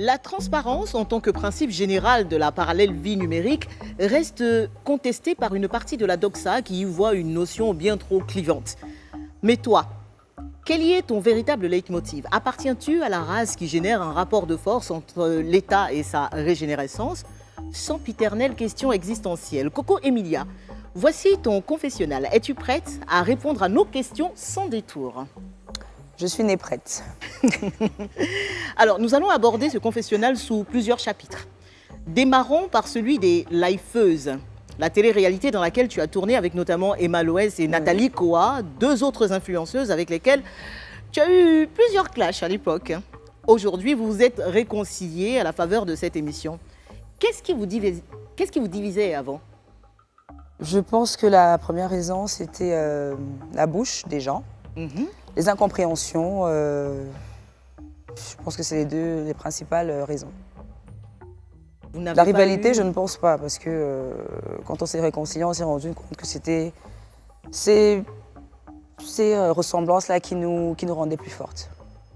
La transparence en tant que principe général de la parallèle vie numérique reste contestée par une partie de la doxa qui y voit une notion bien trop clivante. Mais toi, quel y est ton véritable leitmotiv? Appartiens-tu à la race qui génère un rapport de force entre l'État et sa régénérescence? Sempiternelle question existentielle. Coco Emilia, voici ton confessionnal. Es-tu prête à répondre à nos questions sans détour? Je suis née prête. Alors, nous allons aborder ce confessionnal sous plusieurs chapitres. Démarrons par celui des lifeuses, la télé-réalité dans laquelle tu as tourné avec notamment Emma Loès et Nathalie Koa, deux autres influenceuses avec lesquelles tu as eu plusieurs clashs à l'époque. Aujourd'hui, vous vous êtes réconciliés à la faveur de cette émission. Qu'est-ce qui vous divisait avant? Je pense que la première raison, c'était la bouche des gens. Les incompréhensions, je pense que c'est les principales raisons. La rivalité, je ne pense pas, parce que quand on s'est réconciliés, on s'est rendu compte que c'était ces ressemblances-là qui nous rendaient plus fortes.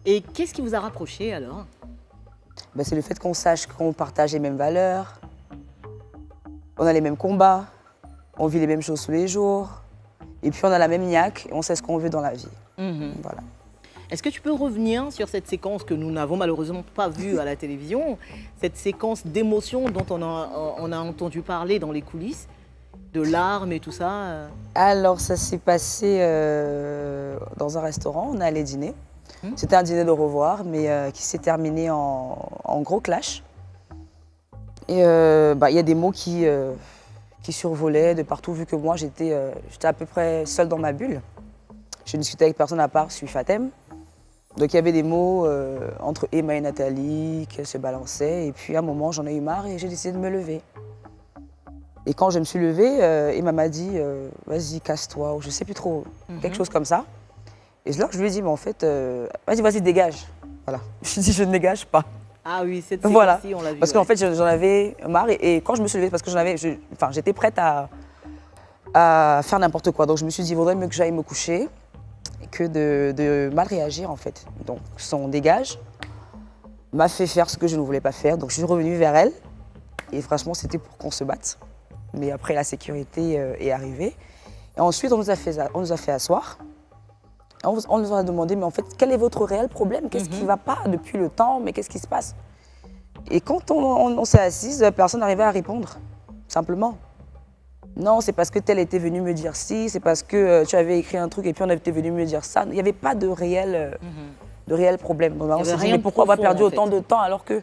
Et qu'est-ce qui vous a rapproché alors? Ben, c'est le fait qu'on sache qu'on partage les mêmes valeurs, on a les mêmes combats, on vit les mêmes choses tous les jours, et puis on a la même niaque et on sait ce qu'on veut dans la vie. Voilà. Est-ce que tu peux revenir sur cette séquence que nous n'avons malheureusement pas vue à la télévision, cette séquence d'émotions dont on a entendu parler dans les coulisses, de larmes et tout ça? Alors, ça s'est passé dans un restaurant, on est allé dîner. C'était un dîner de revoir, mais qui s'est terminé en gros clash. Et y a des mots qui survolaient de partout, vu que moi, j'étais à peu près seule dans ma bulle. Je discutais avec personne à part Sui Fatem. Donc il y avait des mots entre Emma et Nathalie qui se balançaient. Et puis à un moment, j'en ai eu marre et j'ai décidé de me lever. Et quand je me suis levée, Emma m'a dit vas-y, casse-toi, ou je sais plus trop, quelque chose comme ça. Et là, je lui ai dit, mais en fait, vas-y, dégage. Voilà. Je lui ai dit, je ne dégage pas. Ah oui, cette séquence-ci, voilà. On l'a vu. Parce qu'en fait, j'en avais marre. Et quand je me suis levée, parce que j'étais prête à faire n'importe quoi. Donc je me suis dit, il vaudrait mieux que j'aille me coucher que de mal réagir, en fait. Donc son dégage m'a fait faire ce que je ne voulais pas faire. Donc je suis revenue vers elle. Et franchement, c'était pour qu'on se batte. Mais après, la sécurité est arrivée. Et ensuite, on nous a fait asseoir. On nous a demandé, mais en fait, quel est votre réel problème? Qu'est-ce qui ne va pas depuis le temps? Mais qu'est-ce qui se passe? Et quand on s'est assise, personne n'arrivait à répondre, simplement. Non, c'est parce que tel était venu me dire ci, c'est parce que tu avais écrit un truc et puis on était venu me dire ça. Il n'y avait pas de réel problème. Donc, on s'est dit, mais pourquoi avoir perdu autant de temps alors que,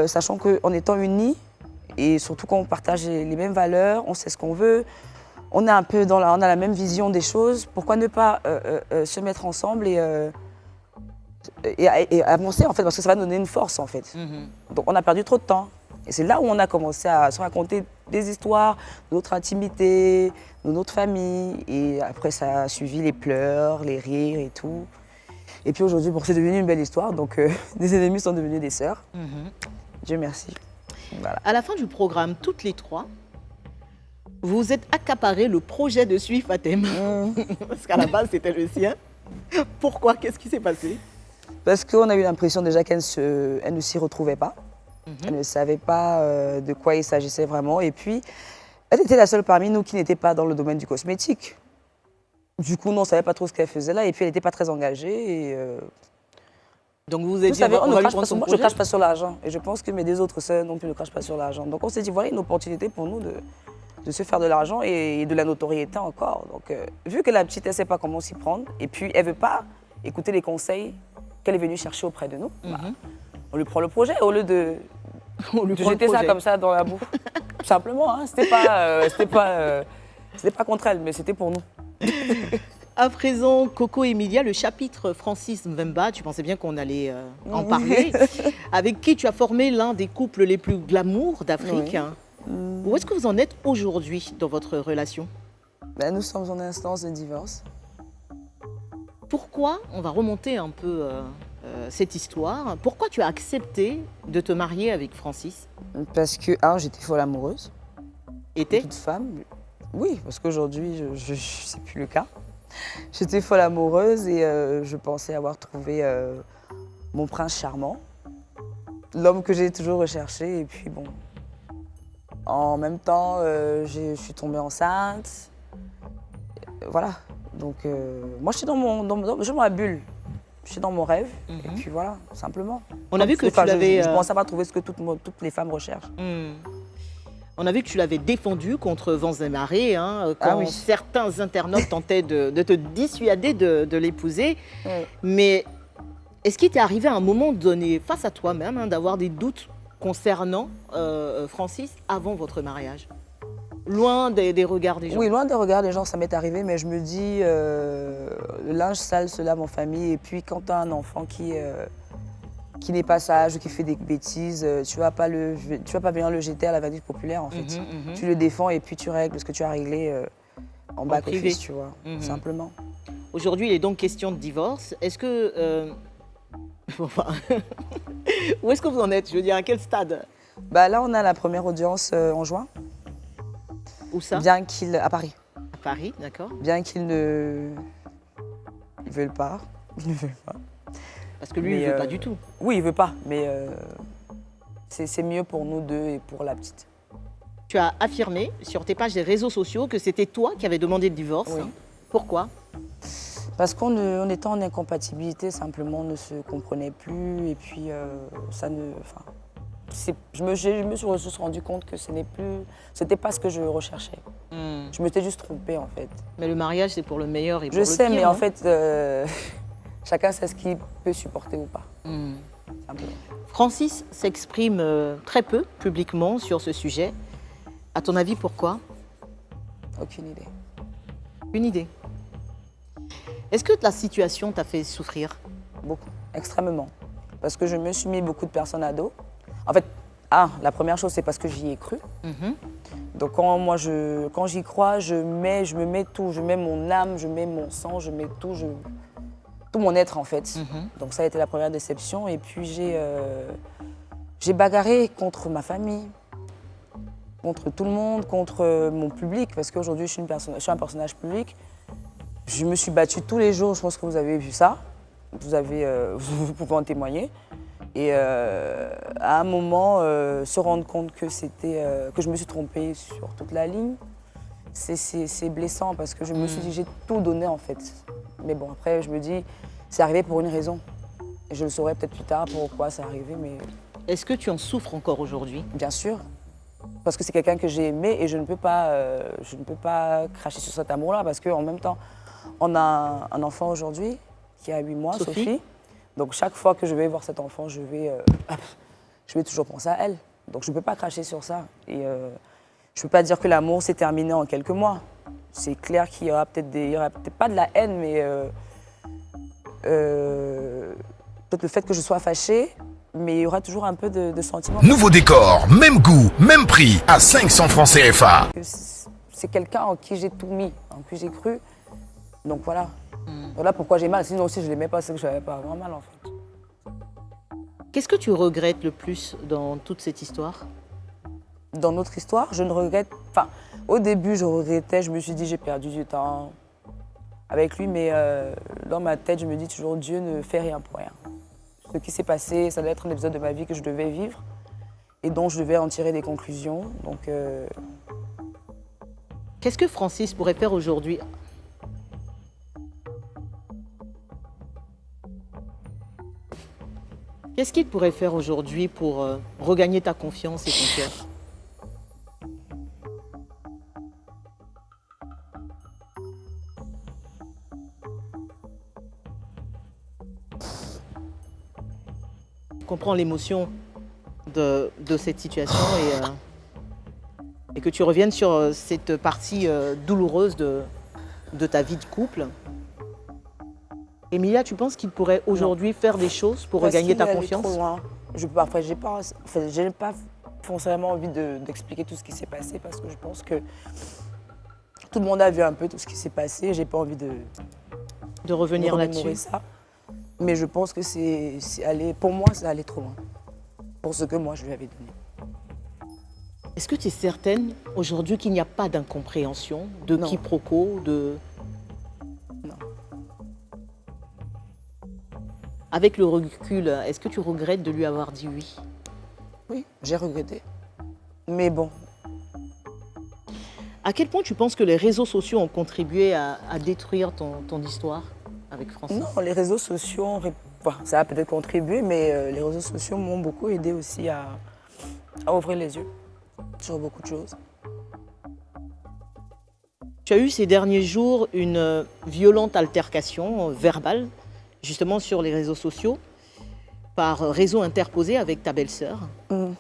sachant qu'en étant unis, et surtout quand on partage les mêmes valeurs, on sait ce qu'on veut, on est un peu on a la même vision des choses, pourquoi ne pas se mettre ensemble et avancer, en fait, parce que ça va nous donner une force, en fait. Donc on a perdu trop de temps. Et c'est là où on a commencé à se raconter des histoires, notre intimité, de notre famille. Et après, ça a suivi les pleurs, les rires et tout. Et puis aujourd'hui, c'est devenu une belle histoire. Donc des ennemis sont devenus des sœurs. Dieu merci. Voilà. À la fin du programme, toutes les trois, vous êtes accaparé le projet de Sui Fatem. Parce qu'à la base, c'était le sien. Pourquoi? Qu'est-ce qui s'est passé? Parce qu'on a eu l'impression déjà qu'elle ne s'y retrouvait pas. Elle ne savait pas de quoi il s'agissait vraiment. Et puis, elle était la seule parmi nous qui n'était pas dans le domaine du cosmétique. Du coup, on ne savait pas trop ce qu'elle faisait là. Et puis, elle n'était pas très engagée. Donc, vous vous êtes dit, moi, je ne crache pas sur l'argent. Et je pense que mes deux autres sœurs non plus ne crachent pas sur l'argent. Donc, on s'est dit, voilà une opportunité pour nous de se faire de l'argent et de la notoriété encore. Donc, vu que la petite, elle ne sait pas comment s'y prendre, et puis elle ne veut pas écouter les conseils qu'elle est venue chercher auprès de nous, on lui prend le projet au lieu de jeter ça comme ça dans la boue. Simplement, hein, c'était pas contre elle, mais c'était pour nous. À présent, Coco Emilia, le chapitre Francis Mvemba, tu pensais bien qu'on allait en parler, avec qui tu as formé l'un des couples les plus glamour d'Afrique. Où est-ce que vous en êtes aujourd'hui dans votre relation? Nous sommes en instance de divorce. Pourquoi, on va remonter un peu cette histoire, pourquoi tu as accepté de te marier avec Francis? Parce que, j'étais folle amoureuse. Était? Toute femme. Oui, parce qu'aujourd'hui, c'est plus le cas. J'étais folle amoureuse et je pensais avoir trouvé mon prince charmant. l'homme que j'ai toujours recherché. Et puis bon, en même temps, je suis tombée enceinte. Voilà. Donc moi, je suis je suis dans ma bulle. Je suis dans mon rêve. Et puis voilà, simplement. On a vu que tu l'avais... Je pensais pas trouver ce que toutes les femmes recherchent. On a vu que tu l'avais défendu contre vents et marées, hein, quand certains internautes tentaient de te dissuader de l'épouser. Oui. Mais est-ce qu'il t'est arrivé à un moment donné, face à toi-même, hein, d'avoir des doutes concernant Francis avant votre mariage? Loin des regards des gens. Oui, loin des regards des gens, ça m'est arrivé, mais je me dis, le linge sale se lave en famille. Et puis quand tu as un enfant qui n'est pas sage ou qui fait des bêtises, tu vas pas bien le jeter à la verdict populaire en fait. Tu le défends et puis tu règles ce que tu as réglé en back-office, tu vois, simplement. Aujourd'hui, il est donc question de divorce. Est-ce que... Enfin, où est-ce que vous en êtes? Je veux dire, à quel stade? Bah, là, on a la première audience en juin. Où ça? À Paris. À Paris, d'accord. Bien qu'ils ne veulent pas. Ils ne veulent pas. Parce que lui, il ne veut pas du tout. Oui, il ne veut pas, mais c'est mieux pour nous deux et pour la petite. Tu as affirmé sur tes pages des réseaux sociaux que c'était toi qui avais demandé le divorce. Oui. Pourquoi? Parce qu'on était en incompatibilité, simplement, on ne se comprenait plus. Et puis, ça ne... Enfin, je me suis juste rendu compte que c'était pas ce que je recherchais. Je m'étais juste trompée, en fait. Mais le mariage, c'est pour le meilleur et pour le le pire. Je sais, mais non? en fait... Chacun sait ce qu'il peut supporter ou pas. Simplement. Francis s'exprime très peu publiquement sur ce sujet. À ton avis, pourquoi? Aucune idée. Une idée. Est-ce que la situation t'a fait souffrir? Beaucoup, extrêmement. Parce que je me suis mis beaucoup de personnes à dos. En fait, la première chose, c'est parce que j'y ai cru. Donc quand j'y crois, je me mets tout. Je mets mon âme, je mets mon sang, je mets tout. Tout mon être en fait. Donc ça a été la première déception. Et puis j'ai bagarré contre ma famille, contre tout le monde, contre mon public, parce qu'aujourd'hui je suis un personnage public. Je me suis battue tous les jours, je pense que vous avez vu ça. Vous pouvez en témoigner. Et à un moment, se rendre compte que je me suis trompée sur toute la ligne, c'est blessant parce que je me suis dit j'ai tout donné en fait. Mais bon, après, je me dis, c'est arrivé pour une raison. Et je le saurai peut-être plus tard pourquoi c'est arrivé, mais... Est-ce que tu en souffres encore aujourd'hui? Bien sûr. Parce que c'est quelqu'un que j'ai aimé et je ne peux pas cracher sur cet amour-là parce qu'en même temps, on a un enfant aujourd'hui qui a 8 mois, Sophie. Donc chaque fois que je vais voir cet enfant, je vais toujours penser à elle. Donc je ne peux pas cracher sur ça. Et je ne peux pas dire que l'amour s'est terminé en quelques mois. C'est clair qu'il y aura peut-être pas de la haine, mais peut-être le fait que je sois fâchée, mais il y aura toujours un peu de sentiment. Nouveau décor, même goût, même prix, à 500 francs CFA. C'est quelqu'un en qui j'ai tout mis, en qui j'ai cru. Donc voilà. Voilà pourquoi j'ai mal. Sinon aussi, je ne l'aimais pas, c'est que je n'avais pas vraiment mal en fait. Qu'est-ce que tu regrettes le plus dans toute cette histoire? Dans notre histoire, je ne regrette... Enfin, au début, je regrettais, je me suis dit j'ai perdu du temps avec lui, mais dans ma tête, je me dis toujours Dieu ne fait rien pour rien. Ce qui s'est passé, ça devait être un épisode de ma vie que je devais vivre et dont je devais en tirer des conclusions. Donc, qu'est-ce que Francis pourrait faire aujourd'hui? Qu'est-ce qu'il pourrait faire aujourd'hui pour regagner ta confiance et ton cœur? Je comprends l'émotion de cette situation et que tu reviennes sur cette partie douloureuse de ta vie de couple. Emilia, tu penses qu'il pourrait aujourd'hui faire des choses pour regagner ta confiance? Trop loin. Après, j'ai pas forcément envie d'expliquer tout ce qui s'est passé parce que je pense que tout le monde a vu un peu tout ce qui s'est passé. J'ai pas envie de revenir là-dessus. Ça. Mais je pense que pour moi, c'est allé trop loin. Pour ce que moi, je lui avais donné. Est-ce que tu es certaine aujourd'hui qu'il n'y a pas d'incompréhension, de quiproquo, Non. Avec le recul, est-ce que tu regrettes de lui avoir dit oui? Oui, j'ai regretté. Mais bon, À quel point tu penses que les réseaux sociaux ont contribué à détruire ton histoire avec Francis? non, les réseaux sociaux, ça a peut-être contribué, mais les réseaux sociaux m'ont beaucoup aidé aussi à ouvrir les yeux sur beaucoup de choses. Tu as eu ces derniers jours une violente altercation verbale, justement sur les réseaux sociaux, par réseau interposé avec ta belle-sœur. Mm.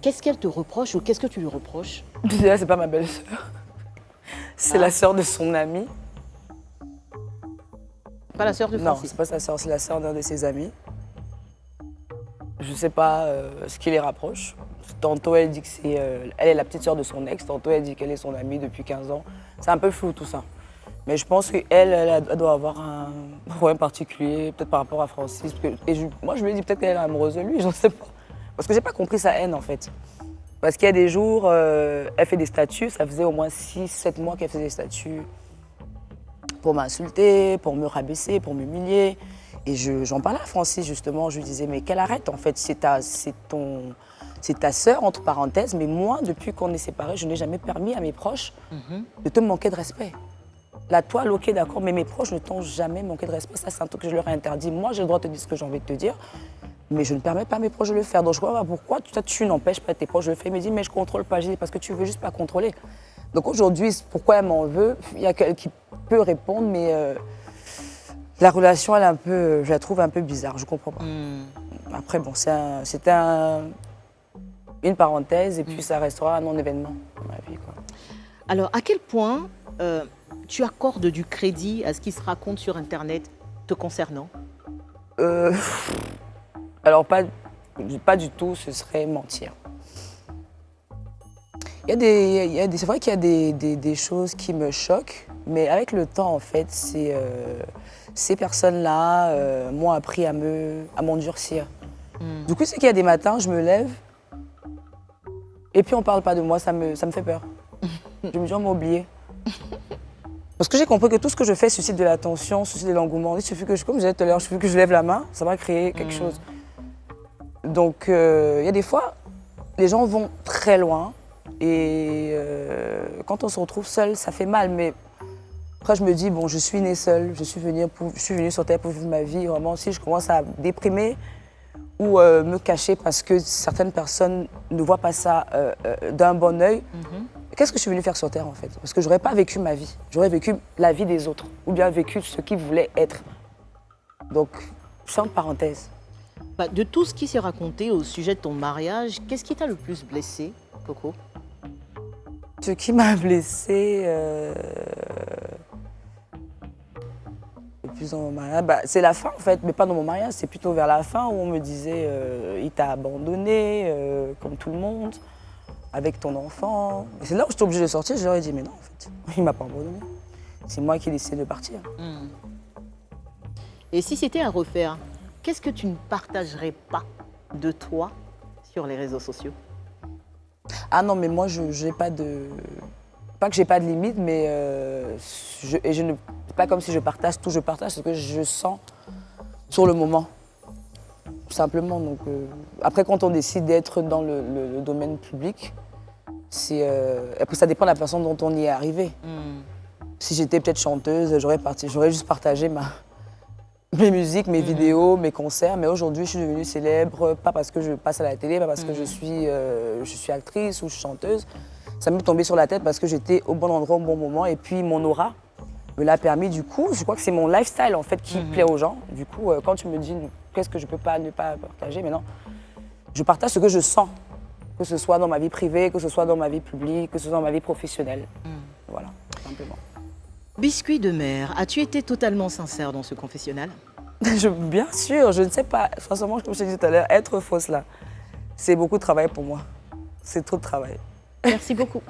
Qu'est-ce qu'elle te reproche ou qu'est-ce que tu lui reproches? Déjà, c'est pas ma belle-sœur. C'est la sœur de son ami. Pas la sœur de Non, Francis? c'est pas sa sœur, c'est la sœur d'un de ses amis. Je sais pas ce qui les rapproche. Tantôt, elle dit que elle est la petite sœur de son ex, tantôt, elle dit qu'elle est son amie depuis 15 ans. C'est un peu flou tout ça. Mais je pense qu'elle elle doit avoir un problème particulier, peut-être par rapport à Francis. Moi, je lui ai dit peut-être qu'elle est amoureuse de lui, je ne sais pas. Parce que j'ai pas compris sa haine en fait. Parce qu'il y a des jours, elle fait des statuts, ça faisait au moins 6-7 mois qu'elle faisait des statuts pour m'insulter, pour me rabaisser, pour m'humilier. Et j'en parlais à Francis justement, je lui disais mais qu'elle arrête en fait, c'est ta sœur entre parenthèses, mais moi depuis qu'on est séparés, je n'ai jamais permis à mes proches de te manquer de respect. La toile, ok d'accord, mais mes proches ne t'ont jamais manqué de respect, ça c'est un truc que je leur ai interdit. Moi j'ai le droit de te dire ce que j'ai envie de te dire, mais je ne permets pas à mes proches de le faire. Donc je vois pourquoi tu n'empêches pas tes proches de le faire. Il me dit mais je contrôle pas, je dis parce que tu veux juste pas contrôler. Donc aujourd'hui, pourquoi elle m'en veut, il y a quelqu'un qui peut répondre, mais la relation, elle est un peu, je la trouve un peu bizarre, je comprends pas. Après, bon, c'était une parenthèse et puis ça restera un non-événement dans ma vie, quoi. Alors, à quel point tu accordes du crédit à ce qui se raconte sur Internet te concernant? Alors, pas du tout, ce serait mentir. C'est vrai qu'il y a des choses qui me choquent, mais avec le temps, en fait, ces personnes-là m'ont appris à m'endurcir. Du coup, c'est qu'il y a des matins, je me lève, et puis on parle pas de moi, ça me fait peur. Je me dis, on m'a oublié. Parce que j'ai compris que tout ce que je fais suscite de l'attention, suscite de l'engouement. Il suffit que, comme je disais tout à l'heure, il suffit que je lève la main, ça va créer quelque chose. Donc, il y a des fois, les gens vont très loin. Et quand on se retrouve seul, ça fait mal. Mais après, je me dis, bon, je suis née seule, je suis venue sur Terre pour vivre ma vie. Vraiment, si je commence à déprimer ou me cacher parce que certaines personnes ne voient pas ça d'un bon œil, qu'est-ce que je suis venue faire sur Terre en fait? Parce que j'aurais pas vécu ma vie, j'aurais vécu la vie des autres ou bien vécu ce qu'ils voulaient être. Donc, sans parenthèse. Bah, de tout ce qui s'est raconté au sujet de ton mariage, qu'est-ce qui t'a le plus blessé, Coco? Ce qui m'a blessée le plus dans mon mariage, c'est la fin en fait, mais pas dans mon mariage, c'est plutôt vers la fin où on me disait il t'a abandonné comme tout le monde, avec ton enfant. Et c'est là où j'étais obligée de sortir, je leur ai dit mais non en fait, il m'a pas abandonné. C'est moi qui ai décidé de partir. Et si c'était à refaire, qu'est-ce que tu ne partagerais pas de toi sur les réseaux sociaux? Ah non, mais moi, j'ai pas de... Pas que j'ai pas de limite, mais c'est pas comme si je partage tout, je partage ce que je sens sur le moment. Tout simplement. Donc, après, quand on décide d'être dans le domaine public, après, ça dépend de la façon dont on y est arrivé. Si j'étais peut-être chanteuse, j'aurais juste partagé mes musiques, mes vidéos, mes concerts, mais aujourd'hui je suis devenue célèbre, pas parce que je passe à la télé, pas parce que je suis actrice ou chanteuse. Ça m'est tombé sur la tête parce que j'étais au bon endroit au bon moment et puis mon aura me l'a permis. Du coup, je crois que c'est mon lifestyle en fait qui plaît aux gens. Du coup, quand tu me dis qu'est-ce que je peux pas ne pas partager, mais non, je partage ce que je sens, que ce soit dans ma vie privée, que ce soit dans ma vie publique, que ce soit dans ma vie professionnelle. Voilà, simplement. Biscuit de mer, as-tu été totalement sincère dans ce confessionnal? Bien sûr, je ne sais pas. Franchement, comme je te disais tout à l'heure, être fausse là, c'est beaucoup de travail pour moi. C'est trop de travail. Merci beaucoup.